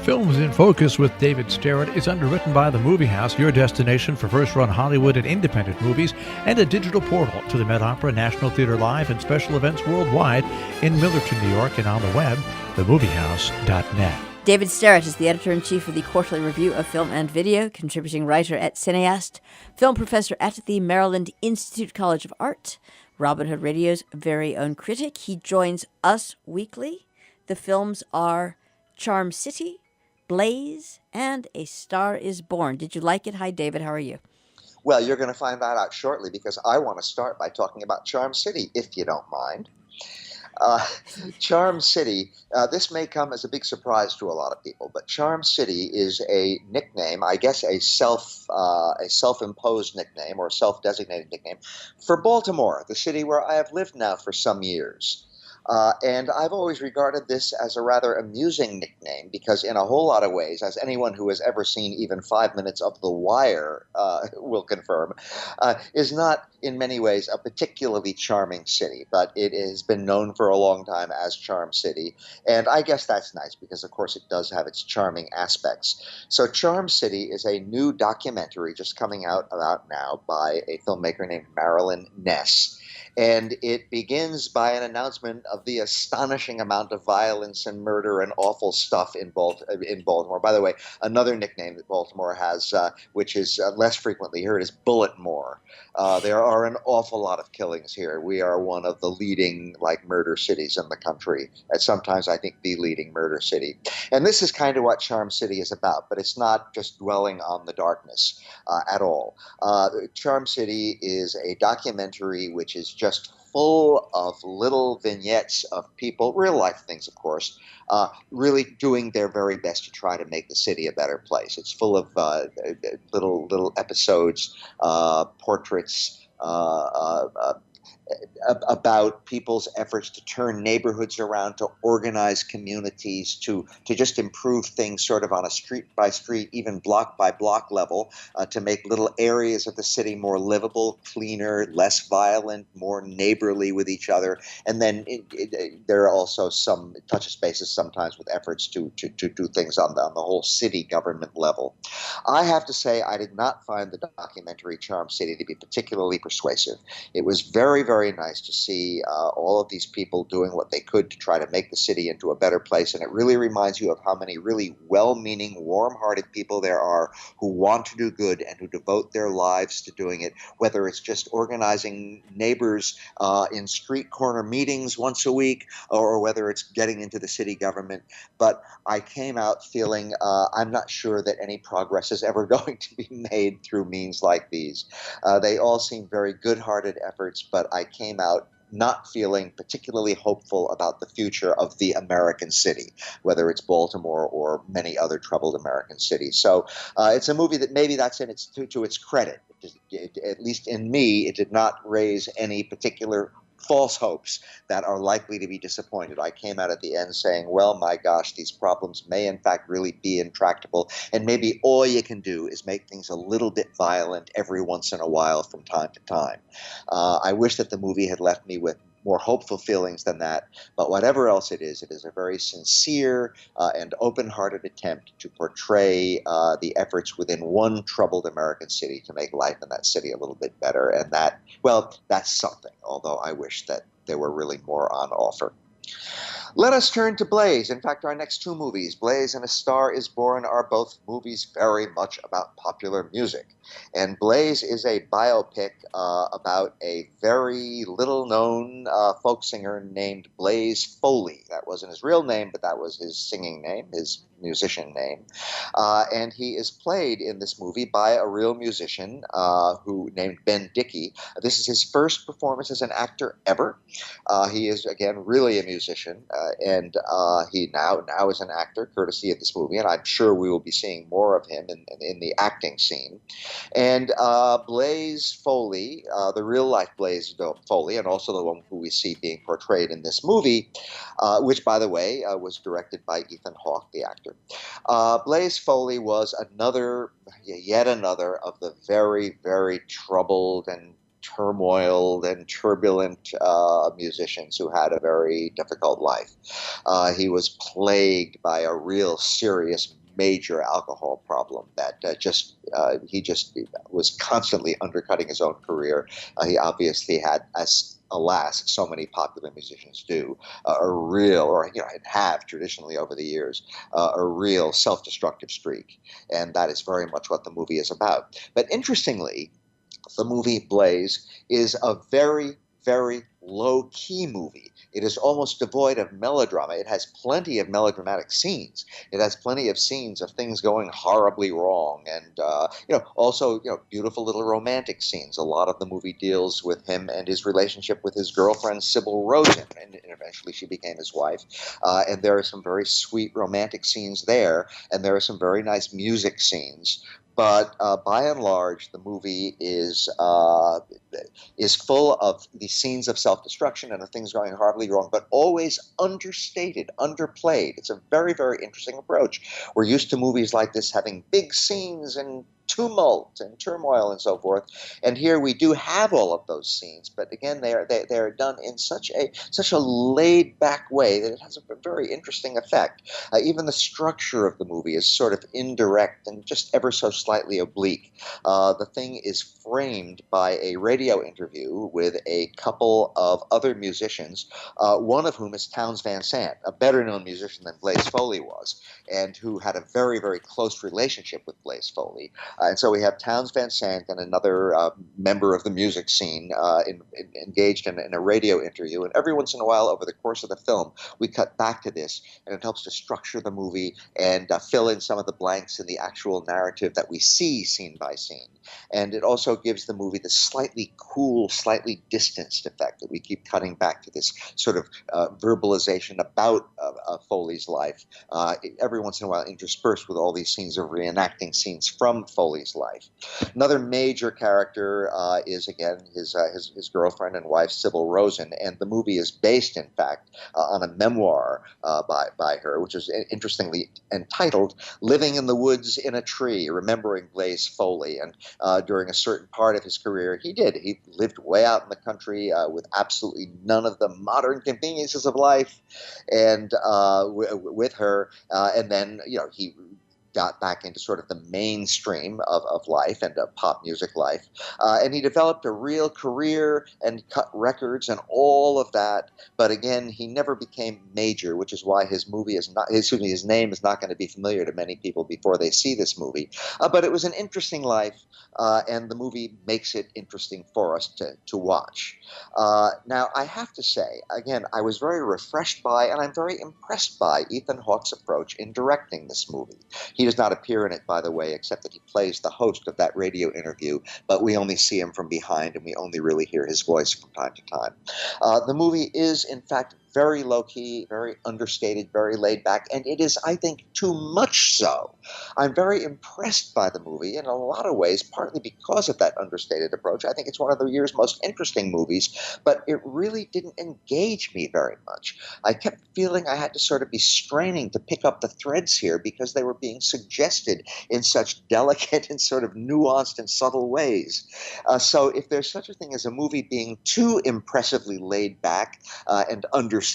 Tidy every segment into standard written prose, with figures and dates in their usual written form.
Films in Focus with David Sterritt is underwritten by The Movie House, your destination for first-run Hollywood and independent movies, and a digital portal to the Met Opera, National Theatre Live, and special events worldwide in Millerton, New York, and on the web, themoviehouse.net. David Sterritt is the editor-in-chief of the Quarterly Review of Film and Video, contributing writer at Cineast, film professor at the Maryland Institute College of Art, Robin Hood Radio's very own critic. He joins us weekly. The films are Charm City, Blaze, and A Star is Born. Did you like it? Hi, David. How are you? Well, you're going to find that out shortly because I want to start by talking about Charm City, if you don't mind. Charm City, this may come as a big surprise to a lot of people, but Charm City is a nickname, I guess a self-imposed nickname or self-designated nickname for Baltimore, the city where I have lived now for some years. And I've always regarded this as a rather amusing nickname because in a whole lot of ways, as anyone who has ever seen even 5 minutes of The Wire will confirm, is not in many ways a particularly charming city, but it has been known for a long time as Charm City. And I guess that's nice because, of course, it does have its charming aspects. So Charm City is a new documentary just coming out about now by a filmmaker named Marilyn Ness. And it begins by an announcement of the astonishing amount of violence and murder and awful stuff in Baltimore. By the way, another nickname that Baltimore has, which is less frequently heard, is Bulletmore. There are an awful lot of killings here. We are one of the leading murder cities in the country, and sometimes I think the leading murder city. And this is kind of what Charm City is about, but it's not just dwelling on the darkness at all. Charm City is a documentary which is just full of little vignettes of people, real life things, of course, really doing their very best to try to make the city a better place. It's full of little episodes, portraits, about people's efforts to turn neighborhoods around, to organize communities, to just improve things sort of on a street-by-street, even block-by-block level, to make little areas of the city more livable, cleaner, less violent, more neighborly with each other. And then there are also some touches bases sometimes with efforts to do things on the whole city government level. I have to say I did not find the documentary Charm City to be particularly persuasive. It was very, very nice to see all of these people doing what they could to try to make the city into a better place, and it really reminds you of how many really well-meaning, warm-hearted people there are who want to do good and who devote their lives to doing it, whether it's just organizing neighbors in street corner meetings once a week or whether it's getting into the city government. But I came out feeling I'm not sure that any progress is ever going to be made through means like these. They all seem very good-hearted efforts, but I came out not feeling particularly hopeful about the future of the American city, whether it's Baltimore or many other troubled American cities. So it's a movie that maybe that's to its credit. At least in me, it did not raise any particular false hopes that are likely to be disappointed. I came out at the end saying, well, my gosh, these problems may in fact really be intractable, and maybe all you can do is make things a little bit violent every once in a while from time to time. I wish that the movie had left me with more hopeful feelings than that, but whatever else it is a very sincere and open-hearted attempt to portray the efforts within one troubled American city to make life in that city a little bit better, and that's something, although I wish that there were really more on offer. Let us turn to Blaze. In fact, our next two movies, Blaze and A Star is Born, are both movies very much about popular music. And Blaze is a biopic about a very little-known folk singer named Blaze Foley. That wasn't his real name, but that was his singing name, his musician name. And he is played in this movie by a real musician who named Ben Dickey. This is his first performance as an actor ever. He is, again, really a musician, and he now is an actor, courtesy of this movie, and I'm sure we will be seeing more of him in the acting scene. And Blaze Foley, the real-life Blaze Foley, and also the one who we see being portrayed in this movie, which, by the way, was directed by Ethan Hawke, the actor. Blaze Foley was yet another of the very, very troubled and turmoiled and turbulent musicians who had a very difficult life. He was plagued by a real serious major alcohol problem that he just was constantly undercutting his own career. He obviously had, as alas, so many popular musicians do, a real, or and have traditionally over the years, a real self-destructive streak, and that is very much what the movie is about. But interestingly, the movie Blaze is a very, very low key movie. It is almost devoid of melodrama. It has plenty of melodramatic scenes. It has plenty of scenes of things going horribly wrong, and also beautiful little romantic scenes. A lot of the movie deals with him and his relationship with his girlfriend Sybil Rosen, and eventually she became his wife. And there are some very sweet romantic scenes there, and there are some very nice music scenes. But by and large, the movie is full of these scenes of self-destruction and of things going horribly wrong, but always understated, underplayed. It's a very, very interesting approach. We're used to movies like this having big scenes and tumult and turmoil and so forth, and here we do have all of those scenes, but again they are done in such a laid back way that it has a very interesting effect. Even the structure of the movie is sort of indirect and just ever so slightly oblique. The thing is framed by a radio interview with a couple of other musicians, one of whom is Townes Van Sant, a better known musician than Blaze Foley was, and who had a very, very close relationship with Blaze Foley. And so we have Townes Van Sant and another member of the music scene engaged in a radio interview. And every once in a while over the course of the film, we cut back to this, and it helps to structure the movie and fill in some of the blanks in the actual narrative that we see scene by scene. And it also gives the movie this slightly cool, slightly distanced effect that we keep cutting back to this sort of verbalization about Foley's life, every once in a while interspersed with all these scenes of reenacting scenes from Foley's life. Another major character is, again, his girlfriend and wife, Sybil Rosen, and the movie is based, in fact, on a memoir by her, which is interestingly entitled Living in the Woods in a Tree, Remembering Blaze Foley. And during a certain part of his career, he lived way out in the country with absolutely none of the modern conveniences of life, and with her, and then he got back into sort of the mainstream of life and pop music life. And he developed a real career and cut records and all of that. But again, he never became major, which is why his name is not going to be familiar to many people before they see this movie. But it was an interesting life, and the movie makes it interesting for us to watch. Now, I have to say, again, I was very refreshed by, and I'm very impressed by, Ethan Hawke's approach in directing this movie. He does not appear in it, by the way, except that he plays the host of that radio interview, but we only see him from behind, and we only really hear his voice from time to time. The movie is, in fact, very low-key, very understated, very laid back, and it is, I think, too much so. I'm very impressed by the movie in a lot of ways, partly because of that understated approach. I think it's one of the year's most interesting movies, but it really didn't engage me very much. I kept feeling I had to sort of be straining to pick up the threads here because they were being suggested in such delicate and sort of nuanced and subtle ways. So if there's such a thing as a movie being too impressively laid back and understated,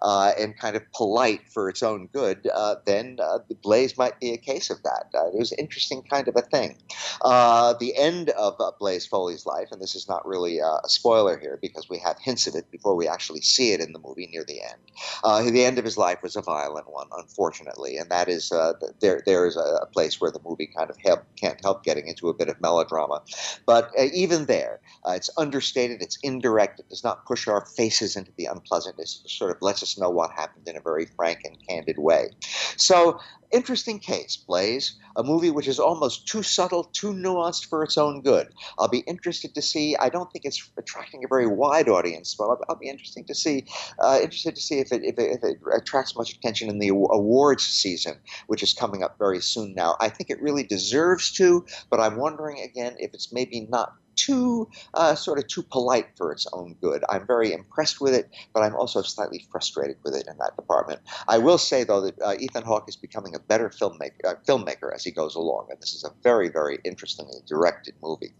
and kind of polite for its own good, then the Blaze might be a case of that. It was an interesting kind of a thing. The end of Blaze Foley's life, and this is not really a spoiler here because we have hints of it before we actually see it in the movie near the end. The end of his life was a violent one, unfortunately, and that is there is a place where the movie kind of can't help getting into a bit of melodrama. But even there, it's understated, it's indirect, it does not push our faces into the unpleasantness. It sort of lets us know what happened in a very frank and candid way. So, interesting case, Blaze, a movie which is almost too subtle, too nuanced for its own good. I'll be interested to see. I don't think it's attracting a very wide audience, but I'll be interested to see if it attracts much attention in the awards season, which is coming up very soon now. I think it really deserves to, but I'm wondering again if it's maybe not too polite for its own good. I'm very impressed with it, but I'm also slightly frustrated with it in that department. I will say, though, that Ethan Hawke is becoming a better filmmaker as he goes along, and this is a very, very interestingly directed movie.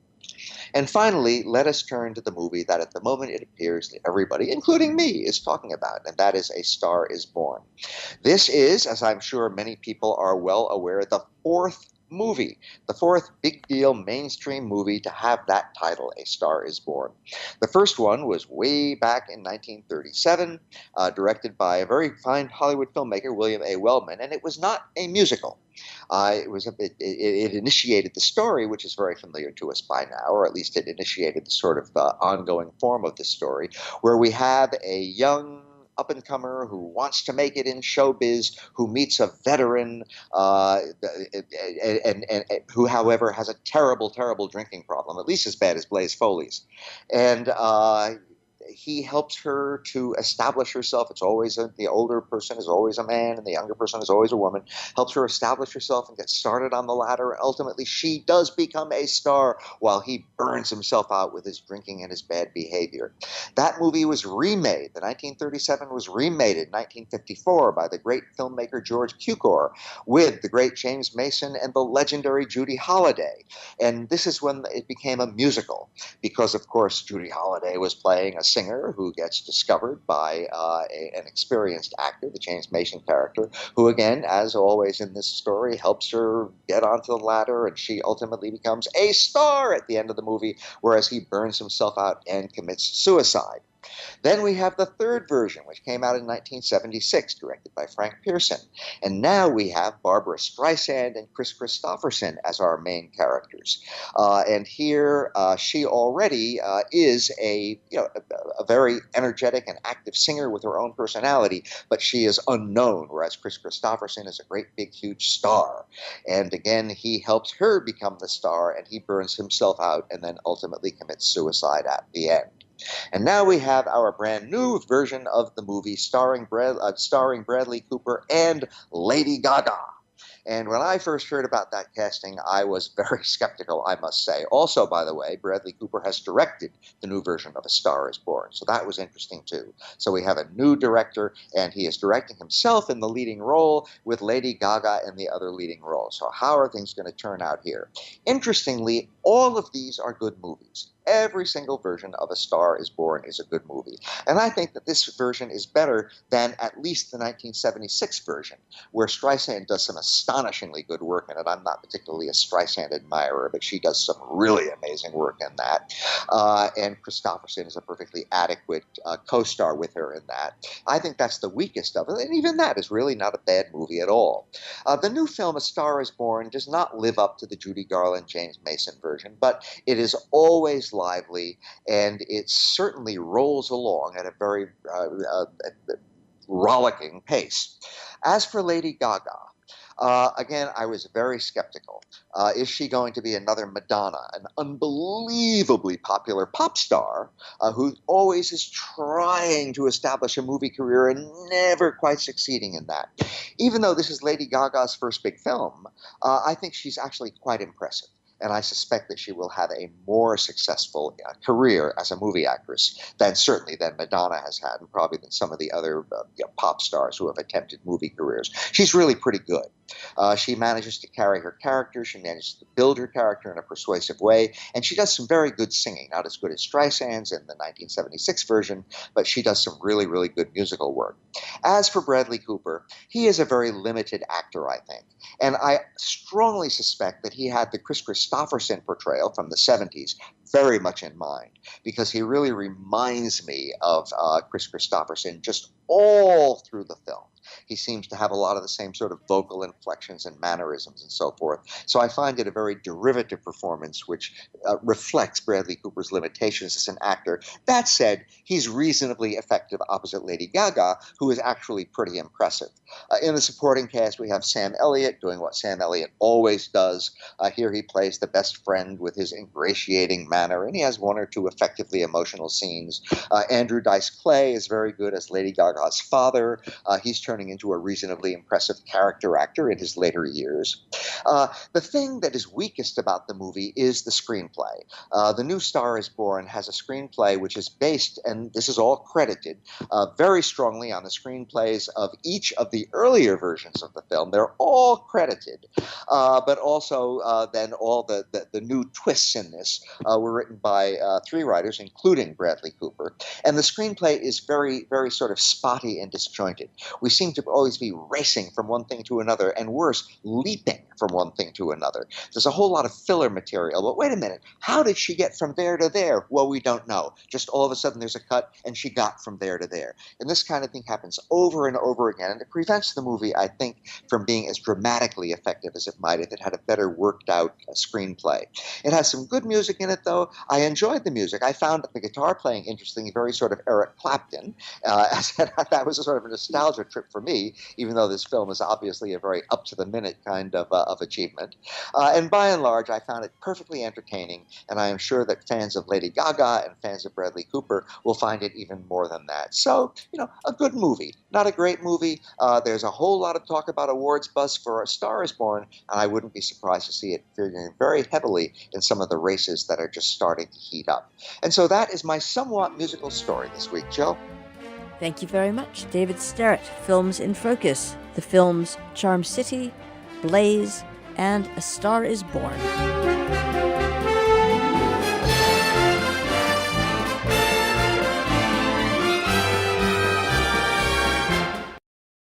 And finally, let us turn to the movie that at the moment it appears that everybody, including me, is talking about, and that is A Star is Born. This is, as I'm sure many people are well aware, the fourth movie, the fourth big deal mainstream movie to have that title, A Star is Born. The first one was way back in 1937, directed by a very fine Hollywood filmmaker, William A. Wellman, and it was not a musical. It initiated the story, which is very familiar to us by now, or at least it initiated the sort of ongoing form of the story, where we have a young up and comer who wants to make it in showbiz, who meets a veteran, and who, however, has a terrible, terrible drinking problem, at least as bad as Blaze Foley's, and he helps her to establish herself. It's always the older person is always a man, and the younger person is always a woman. Helps her establish herself and get started on the ladder. And ultimately, she does become a star while he burns himself out with his drinking and his bad behavior. That movie was remade. The 1937 was remade in 1954 by the great filmmaker George Cukor with the great James Mason and the legendary Judy Holliday. And this is when it became a musical because, of course, Judy Holliday was playing a singer who gets discovered by an experienced actor, the James Mason character, who, again, as always in this story, helps her get onto the ladder, and she ultimately becomes a star at the end of the movie, whereas he burns himself out and commits suicide. Then we have the third version, which came out in 1976, directed by Frank Pearson. And now we have Barbara Streisand and Kris Kristofferson as our main characters. And here she already is a very energetic and active singer with her own personality, but she is unknown, whereas Kris Kristofferson is a great, big, huge star. And again, he helps her become the star, and he burns himself out and then ultimately commits suicide at the end. And now we have our brand new version of the movie starring Bradley Cooper and Lady Gaga. And when I first heard about that casting, I was very skeptical, I must say. Also, by the way, Bradley Cooper has directed the new version of A Star is Born, so that was interesting too. So we have a new director, and he is directing himself in the leading role with Lady Gaga in the other leading role. So how are things going to turn out here? Interestingly, all of these are good movies. Every single version of A Star is Born is a good movie. And I think that this version is better than at least the 1976 version, where Streisand does some astonishingly good work in it. I'm not particularly a Streisand admirer, but she does some really amazing work in that. And Kristofferson is a perfectly adequate co-star with her in that. I think that's the weakest of it, and even that is really not a bad movie at all. The new film, A Star is Born, does not live up to the Judy Garland, James Mason version, but it is always lively, and it certainly rolls along at a very rollicking pace. As for Lady Gaga, again, I was very skeptical. Is she going to be another Madonna, an unbelievably popular pop star who always is trying to establish a movie career and never quite succeeding in that? Even though this is Lady Gaga's first big film, I think she's actually quite impressive. And I suspect that she will have a more successful career as a movie actress than Madonna has had, and probably than some of the other pop stars who have attempted movie careers. She's really pretty good. She manages to carry her character. She manages to build her character in a persuasive way. And she does some very good singing, not as good as Streisand's in the 1976 version, but she does some really, really good musical work. As for Bradley Cooper, he is a very limited actor, I think. And I strongly suspect that he had the Kris Kristofferson portrayal from the 70s very much in mind, because he really reminds me of Kris Kristofferson just all through the film. He seems to have a lot of the same sort of vocal inflections and mannerisms and so forth. So I find it a very derivative performance, which reflects Bradley Cooper's limitations as an actor. That said, he's reasonably effective opposite Lady Gaga, who is actually pretty impressive. In the supporting cast, we have Sam Elliott doing what Sam Elliott always does. Here he plays the best friend with his ingratiating manner manner, and he has one or two effectively emotional scenes. Andrew Dice Clay is very good as Lady Gaga's father. He's turning into a reasonably impressive character actor in his later years. The thing that is weakest about the movie is the screenplay. The New Star is Born has a screenplay which is based, and this is all credited, very strongly on the screenplays of each of the earlier versions of the film. They're all credited, but also then all the new twists in this were written by three writers, including Bradley Cooper. And the screenplay is very, very sort of spotty and disjointed. We seem to always be racing from one thing to another, and worse, leaping from one thing to another. There's a whole lot of filler material, but wait a minute, how did she get from there to there? Well, we don't know. Just all of a sudden there's a cut, and she got from there to there. And this kind of thing happens over and over again, and it prevents the movie, I think, from being as dramatically effective as it might if it had a better worked out screenplay. It has some good music in it, though. I enjoyed the music. I found the guitar playing interesting, very sort of Eric Clapton. That was a sort of a nostalgia trip for me, even though this film is obviously a very up-to-the-minute kind of achievement. And by and large, I found it perfectly entertaining, and I am sure that fans of Lady Gaga and fans of Bradley Cooper will find it even more than that. So, a good movie. Not a great movie. There's a whole lot of talk about awards buzz for A Star is Born, and I wouldn't be surprised to see it figuring very heavily in some of the races that are just starting to heat up. And so that is my somewhat musical story this week, Jill. Thank you very much, David Sterritt. Films in Focus. The films Charm City, Blaze, and A Star is Born.